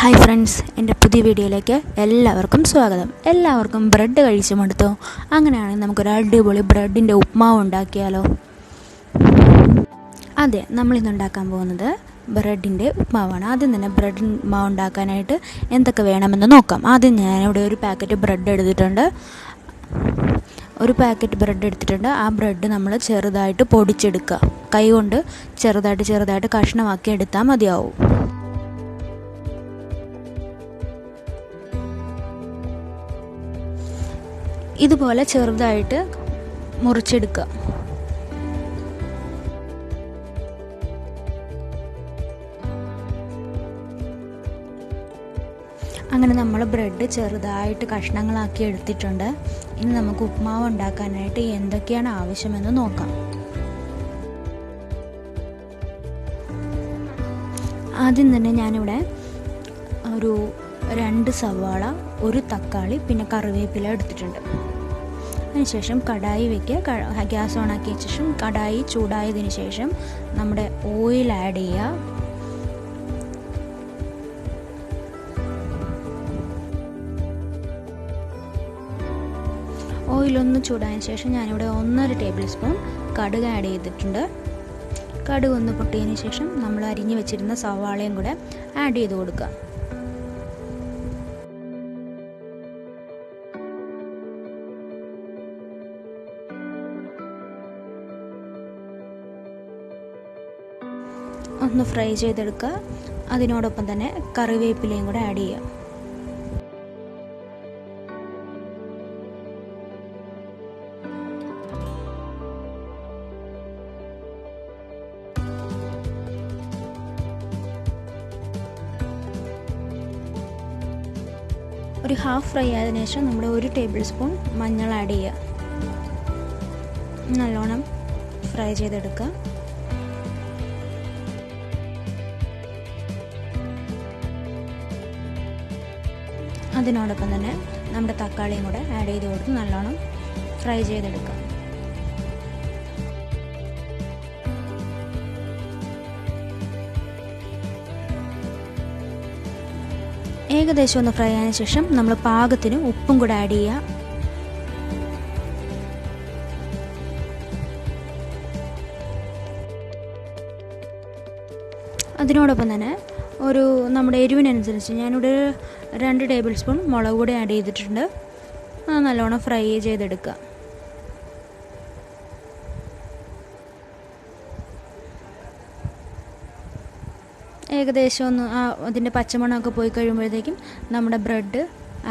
Hi friends, എൻ്റെ പുതിയ വീഡിയോയിലേക്ക് എല്ലാവർക്കും സ്വാഗതം. എല്ലാവർക്കും ബ്രെഡ് കഴിച്ചു മടുത്തോ? അങ്ങനെയാണെങ്കിൽ നമുക്കൊരു അടിപൊളി ബ്രെഡിൻ്റെ ഉപ്മാവ് ഉണ്ടാക്കിയാലോ? അതെ, നമ്മളിന്ന് ഉണ്ടാക്കാൻ പോകുന്നത് ബ്രെഡിൻ്റെ ഉപ്മാവാണ്. ആദ്യം തന്നെ ബ്രെഡ് ഉപ്മാവ് ഉണ്ടാക്കാനായിട്ട് എന്തൊക്കെ വേണമെന്ന് നോക്കാം. ആദ്യം ഞാനിവിടെ ഒരു പാക്കറ്റ് ബ്രെഡ് എടുത്തിട്ടുണ്ട്. ആ ബ്രെഡ് നമ്മൾ ചെറുതായിട്ട് പൊടിച്ചെടുക്കുക. കൈ കൊണ്ട് ചെറുതായിട്ട് കഷ്ണമാക്കി എടുത്താൽ മതിയാവും. ഇതുപോലെ ചെറുതായിട്ട് മുറിച്ചെടുക്കുക. അങ്ങനെ നമ്മൾ ബ്രെഡ് ചെറുതായിട്ട് കഷ്ണങ്ങളാക്കി എടുത്തിട്ടുണ്ട്. ഇനി നമുക്ക് ഉപ്മാവ് ഉണ്ടാക്കാനായിട്ട് എന്തൊക്കെയാണ് ആവശ്യമെന്ന് നോക്കാം. ആദ്യം തന്നെ ഞാനിവിടെ ഒരു 2 സവാള, 1 തക്കാളി, പിന്നെ കറിവേപ്പില എടുത്തിട്ടുണ്ട്. അതിനുശേഷം കടായി വയ്ക്കുക. ഗ്യാസ് ഓൺ ആക്കിയ ശേഷം കടായി ചൂടായതിനു ശേഷം നമ്മുടെ ഓയിൽ ആഡ് ചെയ്യുക. ഓയിലൊന്ന് ചൂടായതിനു ശേഷം ഞാനിവിടെ 1.5 ടേബിൾ സ്പൂൺ കടുക് ആഡ് ചെയ്തിട്ടുണ്ട്. കടുക് ഒന്ന് പൊട്ടിയതിനു ശേഷം നമ്മൾ അരിഞ്ഞു വെച്ചിരുന്ന സവാളയും കൂടെ ആഡ് ചെയ്ത് കൊടുക്കുക. ഒന്ന് ഫ്രൈ ചെയ്തെടുക്കുക. അതിനോടൊപ്പം തന്നെ കറിവേപ്പിലയും കൂടെ ആഡ് ചെയ്യുക. ഒരു ഹാഫ് ഫ്രൈ ആയതിനു ശേഷം നമ്മുടെ 1 ടേബിൾ സ്പൂൺ മഞ്ഞൾ ആഡ് ചെയ്യുക. നല്ലോണം ഫ്രൈ ചെയ്തെടുക്കുക. അതിനോടൊപ്പം തന്നെ നമ്മുടെ തക്കാളിയും കൂടെ ആഡ് ചെയ്ത് കൊടുത്ത് നല്ലോണം ഫ്രൈ ചെയ്തെടുക്കുക. ഏകദേശം ഒന്ന് ഫ്രൈ ആയതിനു ശേഷം നമ്മൾ പാകത്തിന് ഉപ്പും കൂടെ ആഡ് ചെയ്യുക. അതിനോടൊപ്പം തന്നെ നമ്മുടെ എരിവിനനുസരിച്ച് ഞാനിവിടെ 2 ടേബിൾ സ്പൂൺ മുളക് പൊടി ആഡ് ചെയ്തിട്ടുണ്ട്. അത് നല്ലോണം ഫ്രൈ ചെയ്തെടുക്കുക. ഏകദേശം ഒന്ന് അതിൻ്റെ പച്ചമണമൊക്കെ പോയി കഴിയുമ്പോഴത്തേക്കും നമ്മുടെ ബ്രെഡ്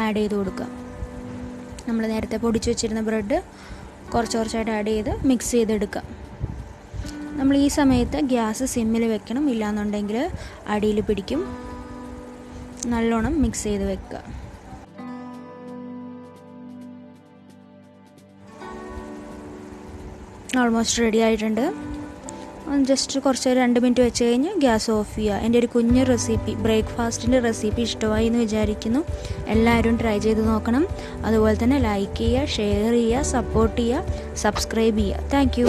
ആഡ് ചെയ്ത് കൊടുക്കുക. നമ്മൾ നേരത്തെ പൊടിച്ച് വെച്ചിരുന്ന ബ്രെഡ് കുറച്ചായിട്ട് ആഡ് ചെയ്ത് മിക്സ് ചെയ്തെടുക്കുക. നമ്മൾ ഈ സമയത്ത് ഗ്യാസ് സിമ്മിൽ വെക്കണം, ഇല്ലാന്നുണ്ടെങ്കിൽ അടിയിൽ പിടിക്കും. നല്ലോണം മിക്സ് ചെയ്ത് വെക്കുക. ഓൾമോസ്റ്റ് റെഡി ആയിട്ടുണ്ട്. ജസ്റ്റ് കുറച്ച് 2 മിനിറ്റ് വെച്ച് കഴിഞ്ഞ് ഗ്യാസ് ഓഫ് ചെയ്യുക. എൻ്റെ ഒരു കുഞ്ഞു റെസിപ്പി, ബ്രേക്ക്ഫാസ്റ്റിൻ്റെ റെസിപ്പി ഇഷ്ടമായി എന്ന് വിചാരിക്കുന്നു. എല്ലാവരും ട്രൈ ചെയ്ത് നോക്കണം. അതുപോലെ തന്നെ ലൈക്ക് ചെയ്യുക, ഷെയർ ചെയ്യുക, സപ്പോർട്ട് ചെയ്യുക, സബ്സ്ക്രൈബ് ചെയ്യുക. Thank you.